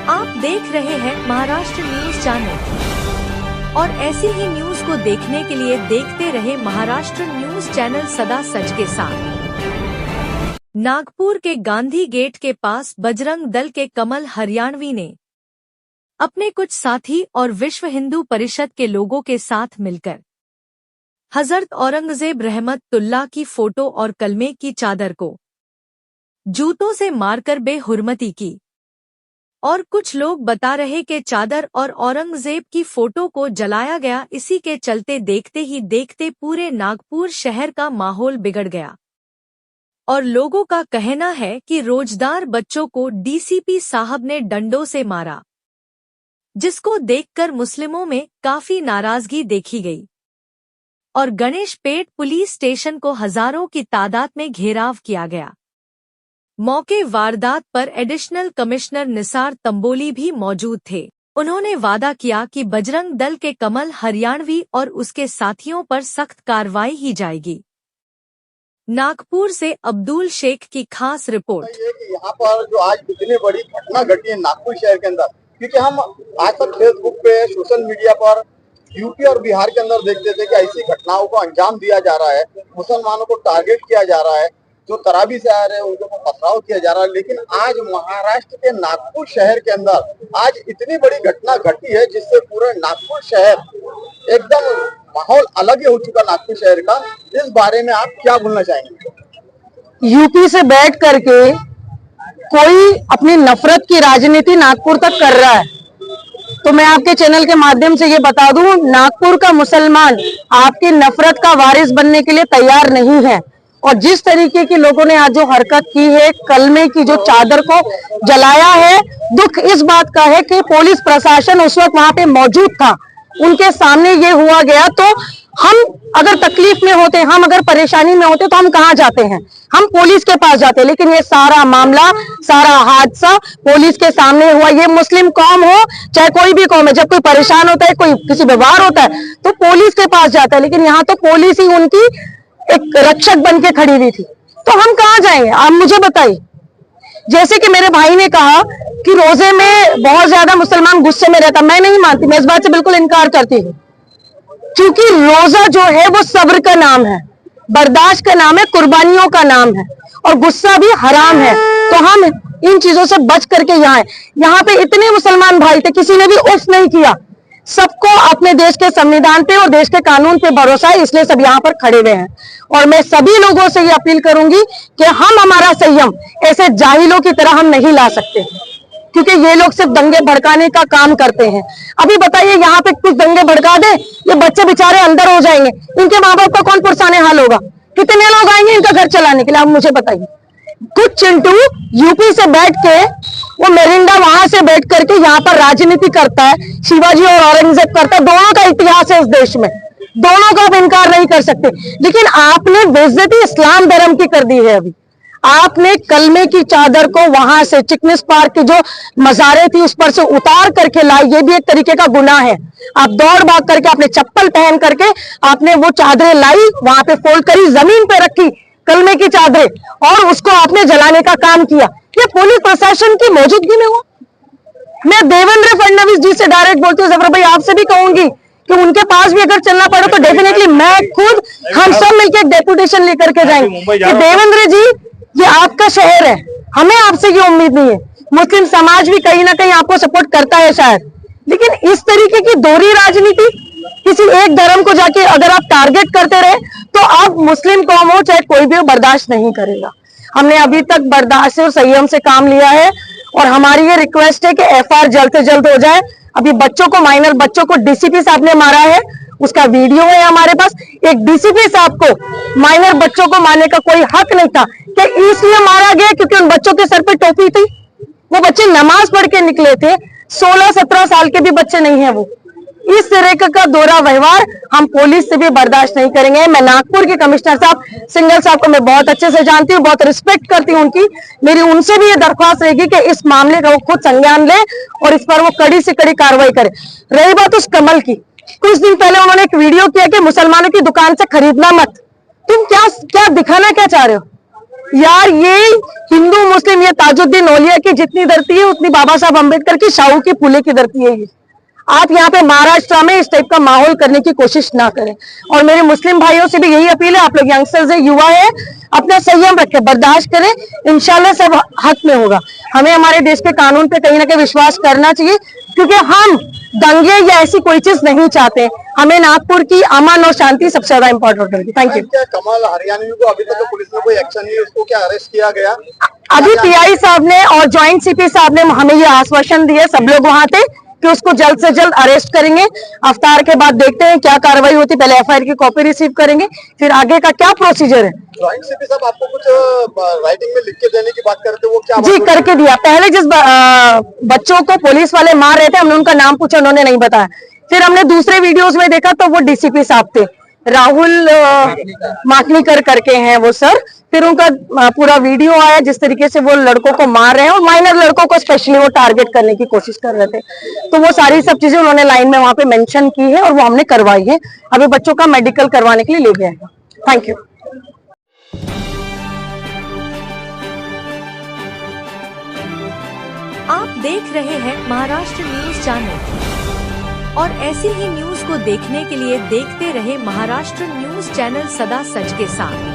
आप देख रहे हैं महाराष्ट्र न्यूज चैनल और ऐसी ही न्यूज को देखने के लिए देखते रहे महाराष्ट्र न्यूज चैनल सदा सच के साथ। नागपुर के गांधी गेट के पास बजरंग दल के कमल हरियाणवी ने अपने कुछ साथी और विश्व हिंदू परिषद के लोगों के साथ मिलकर हजरत औरंगजेब रहमतुल्लाह की फोटो और कलमे की चादर को जूतों से मारकर बेहुरमती की। और कुछ लोग बता रहे कि चादर और औरंगजेब की फोटो को जलाया गया। इसी के चलते देखते ही देखते पूरे नागपुर शहर का माहौल बिगड़ गया और लोगों का कहना है कि रोजदार बच्चों को डीसीपी साहब ने डंडों से मारा, जिसको देखकर मुस्लिमों में काफी नाराजगी देखी गई और गणेश पेट पुलिस स्टेशन को हजारों की तादाद में घेराव किया गया। मौके वारदात पर एडिशनल कमिश्नर निसार तंबोली भी मौजूद थे। उन्होंने वादा किया कि बजरंग दल के कमल हरियाणवी और उसके साथियों पर सख्त कार्रवाई की जाएगी। नागपुर से अब्दुल शेख की खास रिपोर्ट। यहाँ पर जो आज इतनी बड़ी घटना घटी है नागपुर शहर के अंदर, क्योंकि हम आज तक फेसबुक पे, सोशल मीडिया पर यूपी और बिहार के अंदर देखते थे कि ऐसी घटनाओं को अंजाम दिया जा रहा है, मुसलमानों को टारगेट किया जा रहा है, जो तराबी से आ रहे हैं उनको पथराव किया जा रहा है। लेकिन आज महाराष्ट्र के नागपुर शहर के अंदर आज इतनी बड़ी घटना घटी है जिससे पूरा नागपुर शहर एकदम माहौल अलग ही हो चुका नागपुर शहर का। इस बारे में आप क्या बोलना चाहेंगे? यूपी से बैठ करके कोई अपनी नफरत की राजनीति नागपुर तक कर रहा है, तो मैं आपके चैनल के माध्यम से ये बता दूं, नागपुर का मुसलमान आपकी नफरत का वारिस बनने के लिए तैयार नहीं है। और जिस तरीके के लोगों ने आज जो हरकत की है, कलमे की जो चादर को जलाया है, दुख इस बात का है कि पुलिस प्रशासन उस वक्त वहां पे मौजूद था, उनके सामने ये हुआ गया। तो हम अगर तकलीफ में होते, हम अगर परेशानी में होते तो हम कहाँ जाते हैं? हम पुलिस के पास जाते। लेकिन ये सारा मामला, सारा हादसा पुलिस के सामने हुआ। ये मुस्लिम कौम हो चाहे कोई भी कौम है, जब कोई परेशान होता है, कोई किसी व्यवहार होता है तो पुलिस के पास जाता है। लेकिन यहाँ तो पुलिस ही उनकी एक रक्षक बन के खड़ी हुई थी, तो हम कहाँ जाएंगे? आप मुझे बताइए। जैसे कि मेरे भाई ने कहा कि रोजे में बहुत ज्यादा मुसलमान गुस्से में रहता, मैं नहीं मानती, मैं इस बात से बिल्कुल इनकार करती हूँ, क्योंकि रोजा जो है वो सब्र का नाम है, बर्दाश्त का नाम है, कुर्बानियों का नाम है, और गुस्सा भी हराम है। तो हम इन चीजों से बच करके यहाँ पे इतने मुसलमान भाई थे, किसी ने भी उफ नहीं किया। सबको अपने देश के संविधान पे और देश के कानून पे भरोसा है, इसलिए सब यहाँ पर खड़े हुए हैं। और मैं सभी लोगों से ये अपील करूंगी कि हम हमारा संयम ऐसे जाहिलों की तरह हम नहीं ला सकते, क्योंकि ये लोग सिर्फ दंगे भड़काने का काम करते हैं। अभी बताइए, यहाँ पे कुछ दंगे भड़का दे, ये बच्चे बेचारे अंदर हो जाएंगे, इनके माँ बाप का कौन पुरसाने हाल होगा? कितने लोग आएंगे इनका घर चलाने के लिए? आप मुझे बताइए। कुछ चिंटू यूपी से बैठ के, वो मेरिंडा वहां से बैठ करके यहाँ पर राजनीति करता है, शिवाजी और औरंगजेब करता है। दोनों का इतिहास है इस देश में, दोनों का आप इनकार नहीं कर सकते। लेकिन आपने बेइज्जती इस्लाम धर्म की कर दी है। अभी आपने कलमे की चादर को वहां से चिकनिस पार्क की जो मज़ारें थी उस पर से उतार करके लाई, ये भी एक तरीके का गुनाह है। आप दौड़ भाग करके, आपने चप्पल पहन करके आपने वो चादरें लाई, वहां पे फोल्ड करी, जमीन पे रखी कलमे की चादरें, और उसको आपने जलाने का काम किया। ये पुलिस प्रशासन की मौजूदगी में हुआ। मैं देवेंद्र फडणवीस जी से डायरेक्ट बोलती हूँ, जफर भाई आपसे भी कहूंगी कि उनके पास भी अगर चलना पड़े तो डेफिनेटली मैं खुद, हम सब मिलकर एक डेपुटेशन लेकर के जाएंगे कि देवेंद्र जी, ये आपका शहर है, हमें आपसे ये उम्मीद नहीं है। मुस्लिम समाज भी कहीं ना कहीं आपको सपोर्ट करता है शायद, लेकिन इस तरीके की दोहरी राजनीति, किसी एक धर्म को जाके अगर आप टारगेट करते रहे तो आप मुस्लिम कौम हो चाहे कोई भी हो, बर्दाश्त नहीं करेगा। हमने अभी तक बर्दाश्त और संयम से काम लिया है, और हमारी ये रिक्वेस्ट है कि एफआईआर जल्द से जल्द हो जाए। अभी बच्चों को, माइनर बच्चों को डीसीपी साहब ने मारा है, उसका वीडियो है हमारे पास। एक डीसीपी साहब को माइनर बच्चों को मारने का कोई हक नहीं था, कि इसलिए मारा गया क्योंकि उन बच्चों के सर पे टोपी थी। वो बच्चे नमाज पढ़ के निकले थे, 16-17 साल के भी बच्चे नहीं है वो। इस तरह का दोहरा व्यवहार हम पुलिस से भी बर्दाश्त नहीं करेंगे। मैं नागपुर के कमिश्नर साहब सिंघल साहब को मैं बहुत अच्छे से जानती हूँ, बहुत रिस्पेक्ट करती हूँ उनकी। मेरी उनसे भी ये दरख्वास्त रहेगी कि इस मामले का वो खुद संज्ञान ले और इस पर वो कड़ी से कड़ी कार्रवाई करे। रही बात उस कमल की, कुछ दिन पहले उन्होंने एक वीडियो किया कि मुसलमानों की दुकान से खरीदना मत। तुम क्या दिखाना क्या चाह रहे हो? यार ये हिंदू मुस्लिम, ये ताजुद्दीन औलिया की जितनी धरती है उतनी बाबा साहब अम्बेडकर की, शाहू की, फुले की धरती है ये। आप यहाँ पे महाराष्ट्र में इस टाइप का माहौल करने की कोशिश ना करें। और मेरे मुस्लिम भाइयों से भी यही अपील है, आप लोग यंगस्टर्स है, युवा है, अपना संयम रखें, बर्दाश्त करें, इंशाल्लाह सब हक में होगा। हमें हमारे देश के कानून पे कहीं ना कहीं विश्वास करना चाहिए, क्योंकि हम दंगे या ऐसी कोई चीज नहीं चाहते। हमें नागपुर की अमन और शांति सबसे ज्यादा इंपॉर्टेंट होगी। Thank you. क्या कमल हरियाणवी को अभी तक तो पुलिस ने कोई एक्शन नहीं, उसको क्या अरेस्ट किया गया? अभी पीआई साहब ने और ज्वाइंट सीपी साहब ने हमें ये आश्वासन दिया, सब लोग वहां थे, कि उसको जल्द से जल्द अरेस्ट करेंगे। अवतार के बाद देखते हैं क्या कार्रवाई होती, पहले एफआईआर की कॉपी रिसीव करेंगे, फिर आगे का क्या प्रोसीजर है। ज्वाइंट सीपी साहब आपको कुछ राइटिंग में लिख के देने की बात करते, वो क्या जी करके दिया। पहले जिस बच्चों को पुलिस वाले मार रहे थे, हमने उनका नाम पूछा, उन्होंने नहीं बताया। फिर हमने दूसरे वीडियोस में देखा तो वो डीसीपी साहब थे, राहुल माकनीकर करके हैं वो सर। फिर उनका पूरा वीडियो आया जिस तरीके से वो लड़कों को मार रहे हैं, और माइनर लड़कों को स्पेशली वो टारगेट करने की कोशिश कर रहे थे। तो वो सारी सब चीजें उन्होंने लाइन में वहां पे मेंशन की है और वो हमने करवाई है। अभी बच्चों का मेडिकल करवाने के लिए ले गए हैं। Thank you. आप देख रहे हैं महाराष्ट्र न्यूज चैनल, और ऐसी ही न्यूज को देखने के लिए देखते रहे महाराष्ट्र न्यूज चैनल सदा सच के साथ।